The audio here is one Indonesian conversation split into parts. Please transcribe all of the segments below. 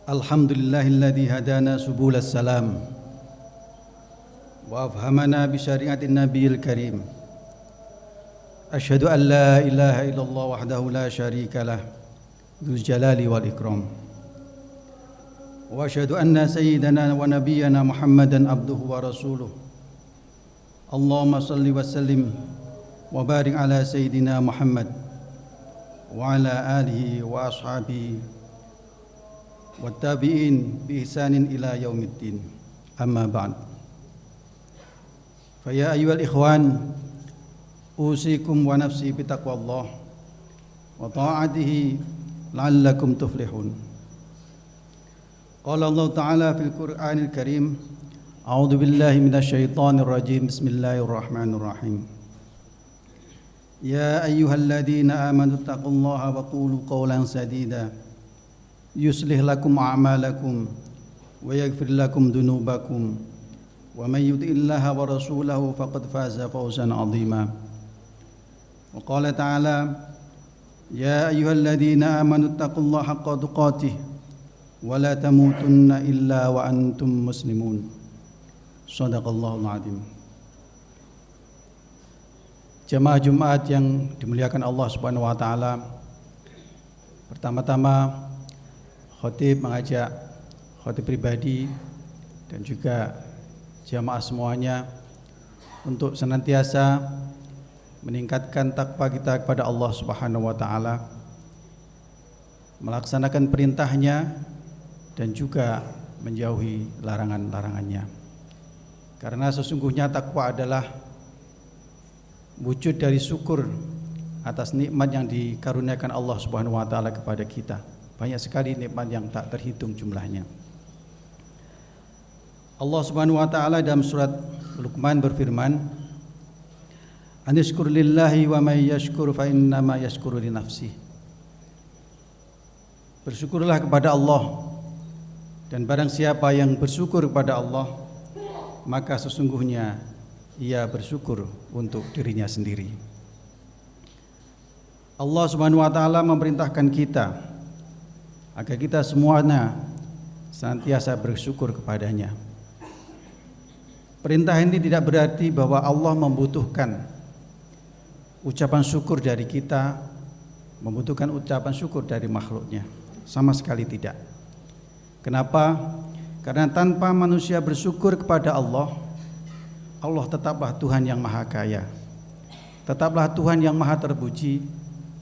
Alhamdulillahilladzi hadana subul salam wa afhamana bi syariatin nabiyil karim. Asyhadu an la ilaha illallah wahdahu la syarikalah dzul jalali wal ikram. Wa asyhadu anna sayyidana wa nabiyyana Muhammadan abduhu wa rasuluh. Allahumma salli wa sallim wa barik ala sayyidina Muhammad wa ala alihi wa ashabihi wattabi'in bi ihsanin ila yaumiddin. Amma ba'd. Fa ya ayyuhal ikhwan, usikum wa nafsi bi taqwallah wa ta'atihi la'allakum tuflihun. Qala Allah Ta'ala fil Qur'anil Karim, a'udzu billahi minasy syaithanir rajim. Bismillahirrahmanirrahim. Ya ayyuhalladzina amanu taqullaha wa qulu qawlan sadida yuslih lakum a'malakum wa yaghfir lakum dhunubakum wa may yuti'illaha wa rasulahu faqad faza fawzan 'azima. Wa qala ta'ala ya ayyuhalladzina amanu taqullaha haqqa tuqatih wa la tamutunna illa wa antum muslimun. Shadaqallahul 'azim. Jamaah Jumat yang dimuliakan Allah Subhanahu wa taala, pertama-tama khotib mengajak khotib pribadi dan juga jamaah semuanya untuk senantiasa meningkatkan takwa kita kepada Allah Subhanahu wa taala, melaksanakan perintahnya dan juga menjauhi larangan-larangannya. Karena sesungguhnya takwa adalah wujud dari syukur atas nikmat yang dikaruniakan Allah Subhanahu wa taala kepada kita. Banyak sekali nikmat yang tak terhitung jumlahnya. Allah Subhanahu wa taala dalam surat Luqman berfirman, "Anishkur lillahi wa may yashkur fa innama yashkuru li nafsihi." Bersyukurlah kepada Allah, dan barang siapa yang bersyukur kepada Allah, maka sesungguhnya ia bersyukur untuk dirinya sendiri. Allah Subhanahu wa taala memerintahkan kita agar kita semuanya senantiasa bersyukur kepadanya. Perintah ini tidak berarti bahwa Allah membutuhkan ucapan syukur dari kita, membutuhkan ucapan syukur dari makhluknya. Sama sekali tidak. Kenapa? Karena tanpa manusia bersyukur kepada Allah, Allah tetaplah Tuhan yang maha kaya, tetaplah Tuhan yang maha terpuji,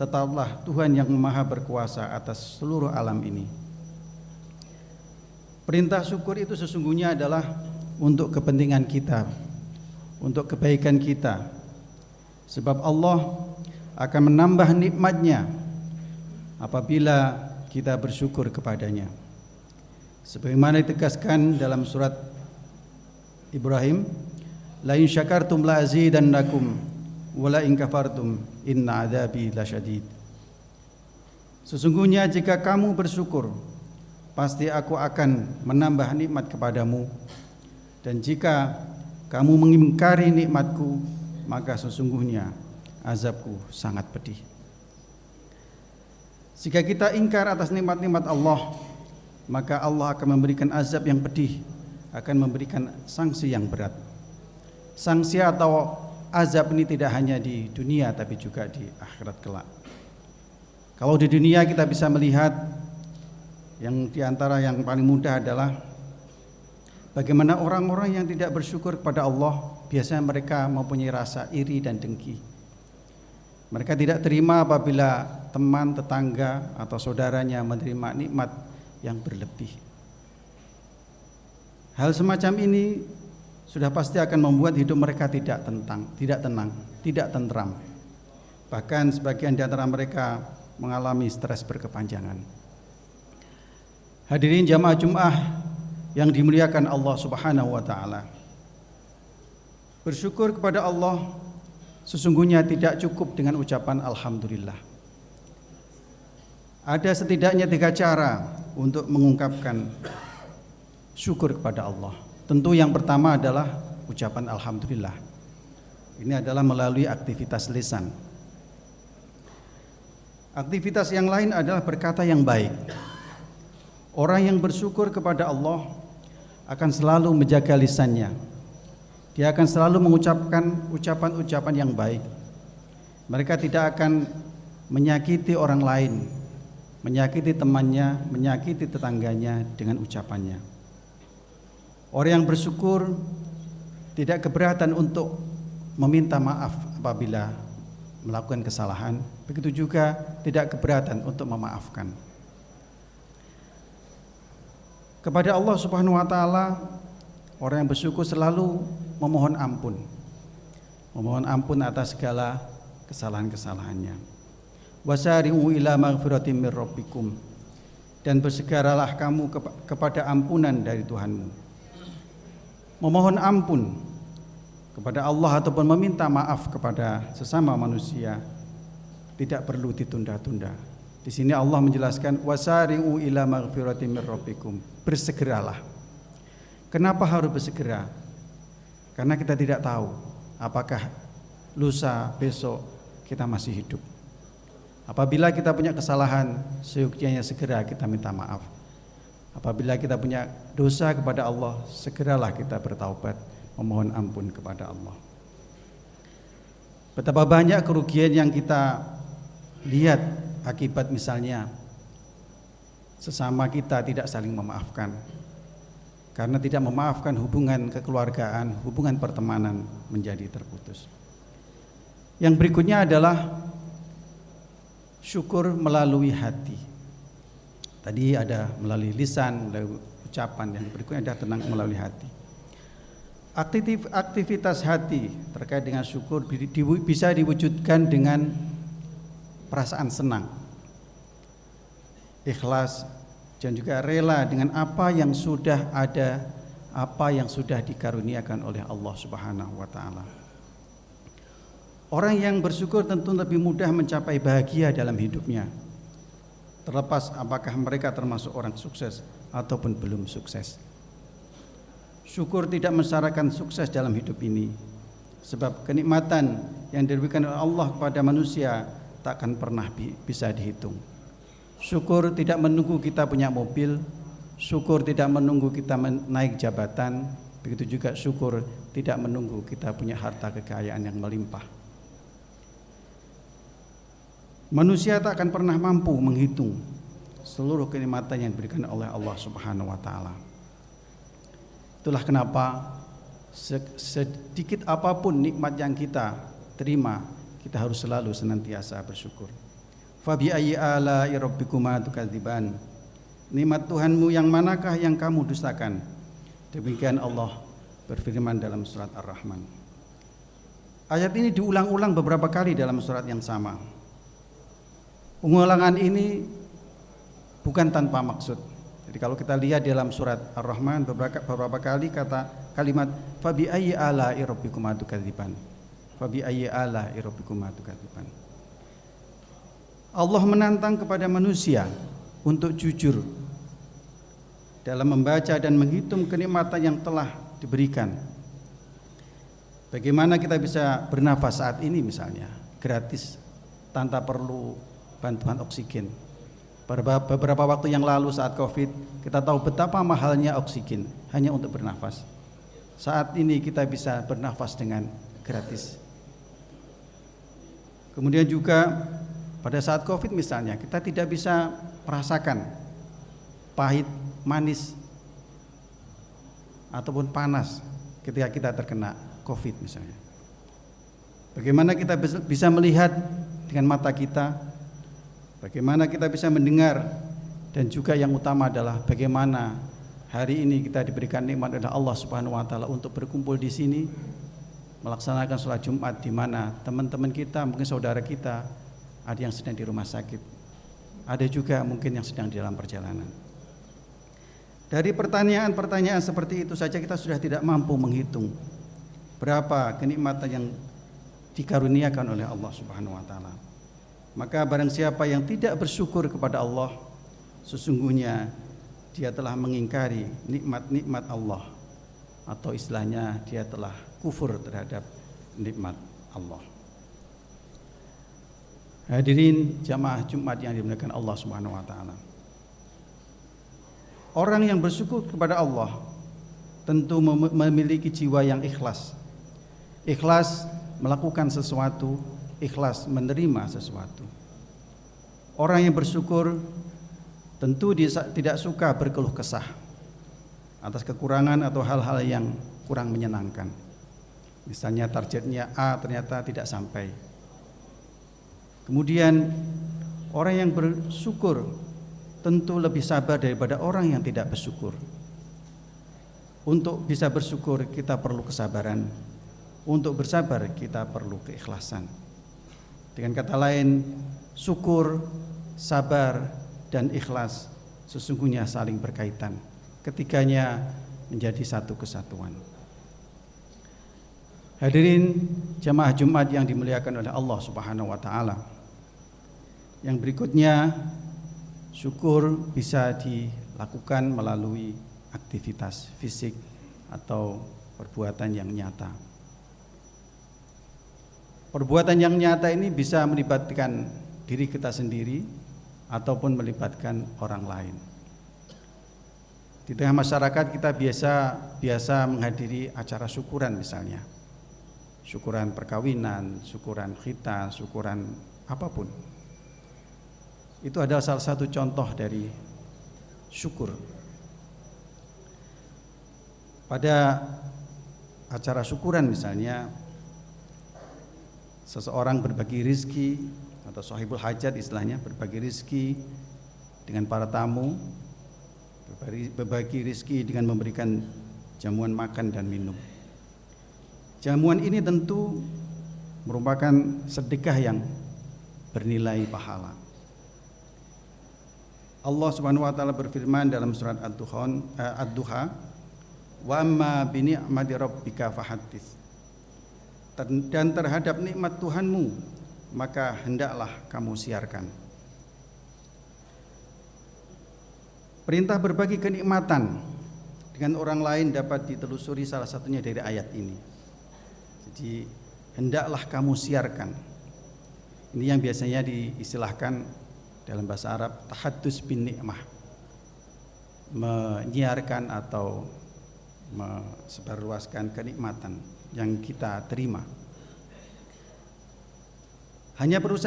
tetaplah Tuhan yang maha berkuasa atas seluruh alam ini. Perintah syukur itu sesungguhnya adalah untuk kepentingan kita, untuk kebaikan kita. Sebab Allah akan menambah nikmat-Nya apabila kita bersyukur kepadanya. Sebagaimana ditegaskan dalam surat Ibrahim, la in syakartum la azidannakum wala in kafartum inna adzabi lasyadid. Sesungguhnya jika kamu bersyukur, pasti aku akan menambah nikmat kepadamu, dan jika kamu mengingkari nikmatku, maka sesungguhnya azabku sangat pedih. Jika kita ingkar atas nikmat-nikmat Allah, maka Allah akan memberikan azab yang pedih, akan memberikan sanksi yang berat. Sanksi atau azab ini tidak hanya di dunia tapi juga di akhirat kelak. Kalau di dunia kita bisa melihat yang diantara yang paling mudah adalah bagaimana orang-orang yang tidak bersyukur kepada Allah, biasanya mereka mempunyai rasa iri dan dengki. Mereka tidak terima apabila teman, tetangga atau saudaranya menerima nikmat yang berlebih. Hal semacam ini sudah pasti akan membuat hidup mereka tidak tenang, tidak tentram. Bahkan sebagian di antara mereka mengalami stres berkepanjangan. Hadirin jamaah Jumat yang dimuliakan Allah Subhanahu wa taala. Bersyukur kepada Allah sesungguhnya tidak cukup dengan ucapan alhamdulillah. Ada setidaknya 3 cara untuk mengungkapkan syukur kepada Allah. Tentu yang pertama adalah ucapan alhamdulillah. Ini adalah melalui aktivitas lisan. Aktivitas yang lain adalah berkata yang baik. Orang yang bersyukur kepada Allah akan selalu menjaga lisannya. Dia akan selalu mengucapkan ucapan-ucapan yang baik. Mereka tidak akan menyakiti orang lain, menyakiti temannya, menyakiti tetangganya dengan ucapannya. Orang yang bersyukur tidak keberatan untuk meminta maaf apabila melakukan kesalahan, begitu juga tidak keberatan untuk memaafkan. Kepada Allah Subhanahu wa taala, orang yang bersyukur selalu memohon ampun. Memohon ampun atas segala kesalahan-kesalahannya. Wasari'u ila maghfiratin mir rabbikum, dan bersegeralah kamu kepada ampunan dari Tuhanmu. Memohon ampun kepada Allah ataupun meminta maaf kepada sesama manusia tidak perlu ditunda-tunda. Di sini Allah menjelaskan wasari'u ila maghfiratin mir rabbikum, bersegeralah. Kenapa harus bersegera? Karena kita tidak tahu apakah lusa besok kita masih hidup. Apabila kita punya kesalahan, seyogyanya segera kita minta maaf. Apabila kita punya dosa kepada Allah, segeralah kita bertaubat, memohon ampun kepada Allah. Betapa banyak kerugian yang kita lihat akibat misalnya sesama kita tidak saling memaafkan. Karena tidak memaafkan, hubungan kekeluargaan, hubungan pertemanan menjadi terputus. Yang berikutnya adalah syukur melalui hati. Tadi ada melalui lisan, melalui ucapan. Yang berikutnya ada tentang melalui hati. Aktivitas hati terkait dengan syukur bisa diwujudkan dengan perasaan senang, ikhlas, dan juga rela dengan apa yang sudah ada, apa yang sudah dikaruniakan oleh Allah Subhanahu wa taala. Orang yang bersyukur tentu lebih mudah mencapai bahagia dalam hidupnya, terlepas apakah mereka termasuk orang sukses ataupun belum sukses. Syukur tidak mensyaratkan sukses dalam hidup ini, sebab kenikmatan yang diberikan oleh Allah kepada manusia takkan pernah bisa dihitung. Syukur tidak menunggu kita punya mobil, syukur tidak menunggu kita naik jabatan, begitu juga syukur tidak menunggu kita punya harta kekayaan yang melimpah. Manusia tak akan pernah mampu menghitung seluruh kenikmatan yang diberikan oleh Allah Subhanahu wa taala. Itulah kenapa sedikit apapun nikmat yang kita terima, kita harus selalu senantiasa bersyukur. Fabi ayyi ala'i rabbikuma tukadziban, nikmat Tuhanmu yang manakah yang kamu dustakan? Demikian Allah berfirman dalam surat Ar-Rahman. Ayat ini diulang-ulang beberapa kali dalam surat yang sama. Pengulangan ini bukan tanpa maksud. Jadi kalau kita lihat dalam surat Ar-Rahman beberapa kali kalimat fabi ayyi ala'i rabbikuma tukadziban. Fabi ayyi ala'i rabbikuma tukadziban. Allah menantang kepada manusia untuk jujur dalam membaca dan menghitung kenikmatan yang telah diberikan. Bagaimana kita bisa bernafas saat ini misalnya, gratis, tanpa perlu bantuan oksigen. Beberapa waktu yang lalu saat Covid, kita tahu betapa mahalnya oksigen hanya untuk bernafas. Saat ini kita bisa bernafas dengan gratis. Kemudian juga pada saat Covid misalnya, kita tidak bisa merasakan pahit, manis, ataupun panas ketika kita terkena Covid misalnya. Bagaimana kita bisa melihat dengan mata kita, bagaimana kita bisa mendengar, dan juga yang utama adalah bagaimana hari ini kita diberikan nikmat oleh Allah Subhanahu wa taala untuk berkumpul di sini melaksanakan sholat Jumat, di mana teman-teman kita, mungkin saudara kita, ada yang sedang di rumah sakit, ada juga mungkin yang sedang di dalam perjalanan. Dari pertanyaan-pertanyaan seperti itu saja kita sudah tidak mampu menghitung berapa kenikmatan yang dikaruniakan oleh Allah Subhanahu wa taala. Maka barang siapa yang tidak bersyukur kepada Allah, sesungguhnya dia telah mengingkari nikmat-nikmat Allah, atau istilahnya dia telah kufur terhadap nikmat Allah. Hadirin jamaah Jumat yang dimuliakan Allah Subhanahu wa taala. Orang yang bersyukur kepada Allah tentu memiliki jiwa yang ikhlas. Ikhlas melakukan sesuatu, ikhlas menerima sesuatu. Orang yang bersyukur tentu dia tidak suka berkeluh kesah atas kekurangan atau hal-hal yang kurang menyenangkan. Misalnya targetnya A ternyata tidak sampai. Kemudian orang yang bersyukur tentu lebih sabar daripada orang yang tidak bersyukur. Untuk bisa bersyukur kita perlu kesabaran. Untuk bersabar kita perlu keikhlasan. Dengan kata lain, syukur, sabar, dan ikhlas sesungguhnya saling berkaitan. Ketiganya menjadi satu kesatuan. Hadirin jamaah Jumat yang dimuliakan oleh Allah Subhanahu wa taala. Yang berikutnya, syukur bisa dilakukan melalui aktivitas fisik atau perbuatan yang nyata. Perbuatan yang nyata ini bisa melibatkan diri kita sendiri ataupun melibatkan orang lain. Di tengah masyarakat kita biasa menghadiri acara syukuran misalnya. Syukuran perkawinan, syukuran khitan, syukuran apapun. Itu adalah salah satu contoh dari syukur. Pada acara syukuran misalnya, seseorang berbagi rizki atau sahibul hajat istilahnya, berbagi rizki dengan para tamu, berbagi rizki dengan memberikan jamuan makan dan minum. Jamuan ini tentu merupakan sedekah yang bernilai pahala. Allah Subhanahu wa taala berfirman dalam surat Ad-Duha, "Wa amma bi ni'mati rabbika fahaddits." Dan terhadap nikmat Tuhanmu maka hendaklah kamu siarkan. Perintah berbagi kenikmatan dengan orang lain dapat ditelusuri salah satunya dari ayat ini. Jadi hendaklah kamu siarkan. Ini yang biasanya diistilahkan dalam bahasa Arab tahaddus bin ni'mah, menyiarkan atau menyebarluaskan kenikmatan yang kita terima. Hanya perlu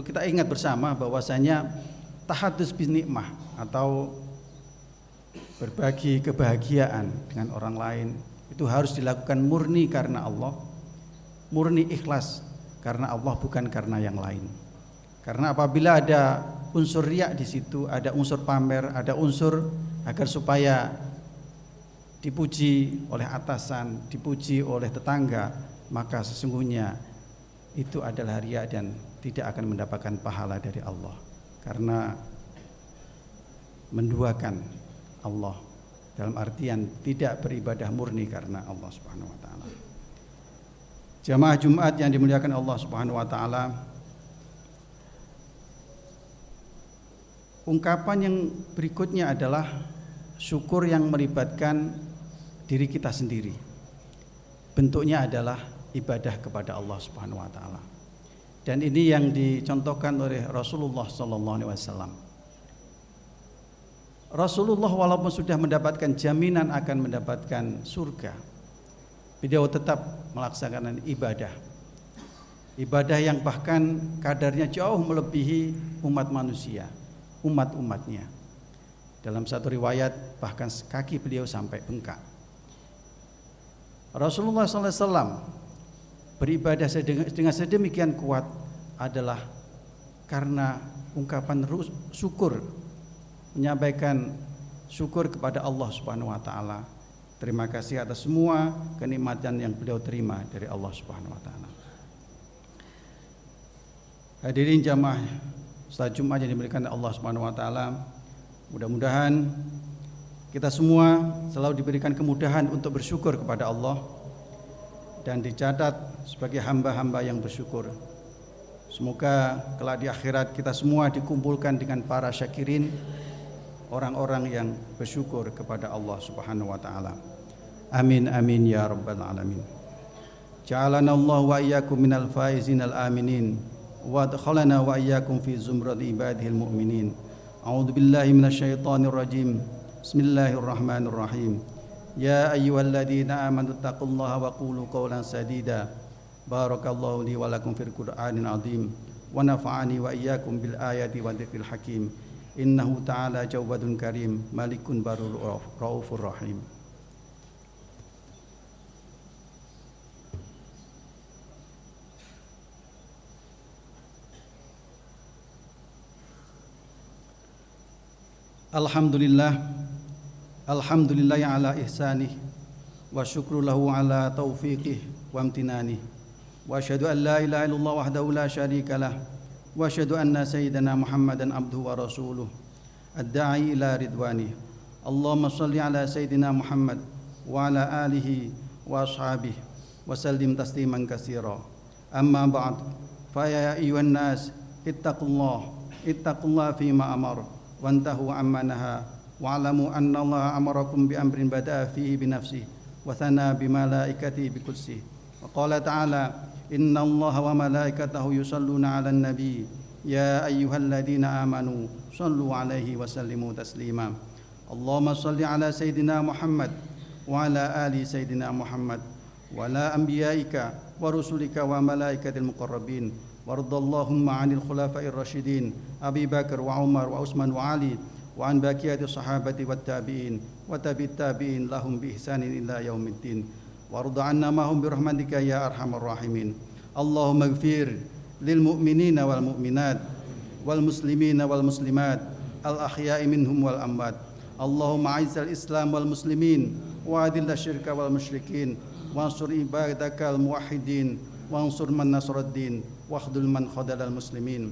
kita ingat bersama bahwasanya tahaddus bin ni'mah atau berbagi kebahagiaan dengan orang lain itu harus dilakukan murni karena Allah, murni ikhlas karena Allah, bukan karena yang lain. Karena apabila ada unsur riya di situ, ada unsur pamer, ada unsur agar supaya dipuji oleh atasan, dipuji oleh tetangga, maka sesungguhnya itu adalah riya dan tidak akan mendapatkan pahala dari Allah. Karena menduakan Allah dalam artian tidak beribadah murni karena Allah Subhanahu wa taala. Jamaah Jumat yang dimuliakan Allah Subhanahu wa taala, ungkapan yang berikutnya adalah syukur yang melibatkan diri kita sendiri. Bentuknya adalah ibadah kepada Allah Subhanahu wa taala. Dan ini yang dicontohkan oleh Rasulullah sallallahu alaihi wasallam. Rasulullah walaupun sudah mendapatkan jaminan akan mendapatkan surga, beliau tetap melaksanakan ibadah. Ibadah yang bahkan kadarnya jauh melebihi umat manusia, umat-umatnya. Dalam satu riwayat bahkan kaki beliau sampai bengkak. Rasulullah SAW beribadah dengan sedemikian kuat adalah karena ungkapan syukur, menyampaikan syukur kepada Allah Subhanahu wa taala. Terima kasih atas semua kenikmatan yang beliau terima dari Allah Subhanahu wa taala. Hadirin jamaah salat Jumat yang dimuliakan Allah Subhanahu wa taala, mudah-mudahan kita semua selalu diberikan kemudahan untuk bersyukur kepada Allah dan dicatat sebagai hamba-hamba yang bersyukur. Semoga kelak di akhirat kita semua dikumpulkan dengan para syakirin, orang-orang yang bersyukur kepada Allah Subhanahu wa taala. Amin amin ya rabbal alamin. Ja'alana Allah wa iyyakum minal faizin al aminin wa adkhalana wa iyyakum fi zumrat ibadihil mu'minin. A'udzu billahi minasyaitonir rajim. Bismillahirrahmanirrahim. Ya ayyuhalladzina amanu taqullaha wa qulu qawlan sadida. Barakallahu li wa lakum fil Qur'anil azim wa nafa'ani wa iyyakum bil ayati wa dzikril hakim. Innahu ta'ala jawadun karim, malikun barur raufur rahim. Alhamdulillah ala ihsanih wa syukru lahu ala taufiqih wa amtinanih wa asyhadu an la ilaha illallah wahdahu la syarika lah wa asyhadu anna sayyidana Muhammadan abduhu wa rasuluh ad-da'i ila ridwanih. Allahumma shalli ala sayyidina Muhammad wa ala alihi wa ashabihi wa sallim tasliman katsira. Amma ba'd, fa ya ayyuhan nas ittaqullah fima amara wantahu amma naha wa'lamu anna Allah amarakum bi amrin bada'a fihi bi nafsihi wa thana bi malaikatihi bi qudsihi wa qala ta'ala inna Allaha wa malaikatahu yusalluna 'alan nabi ya ayyuhalladzina amanu sallu 'alaihi wa sallimu taslima. Allahumma shalli 'ala sayyidina Muhammad wa 'ala ali sayyidina Muhammad wa 'ala anbiya'ika wa rusulika wa malaikatil muqarrabin Wardallahumma 'anil khulafa'ir rasyidin Abi Bakar wa Umar wa Utsman wa Ali wa an baqiyati sahabati wat tabi'in wa tabi'it tabi'in lahum bi ihsanin ila yaumiddin warda 'anna ma hum bi rahmatika ya arhamar rahimin. Allahumma ighfir lil mu'minina wal mu'minat wal muslimina wal muslimat al ahya'i minhum wal amwat. Allahumma 'aizzal islam wal muslimin wa adil asyirka wal musyrikin wansur ibadakal muwahhidin wansur man nasruddin wakhdul man khadalal muslimin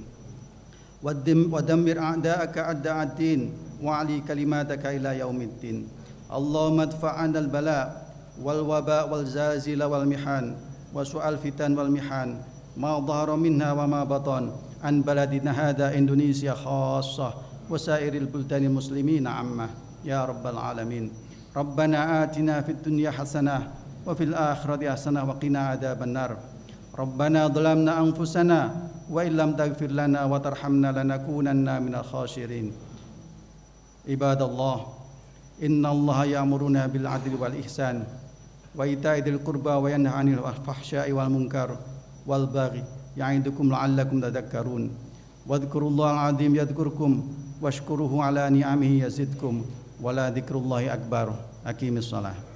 wa dammir a'da'aka a'da'ad-din wa 'ali kalimataka ila yaumiddin. Allahumma adfa'an al-bala wal waba wal zalzila wal mihan wa su'al fitan wal mihan ma dhahara minha wa ma batan an baladina hadha Indonesia khassah wa sairil buldanil muslimina 'ammah ya rabbal alamin. Rabbana atina fid dunya hasanah wa fil akhirati hasanah wa qina adzaban nar. Rabbana dhalamna anfusana wa illam taghfir lana wa tarhamna lanakunanna minal khasirin. Ibadallah, innallaha ya'muruna bil 'adli wal ihsan wa ita'i dzil qurba wa yanha 'anil fahsya'i wal munkar wal baghi ya'idukum la'allakum tadhakkarun. Wadhkurullahal 'azim yadhkurkum washkuruhu 'ala ni'amihi yazidkum wa la dzikrullahi akbar. Aqimis shalah.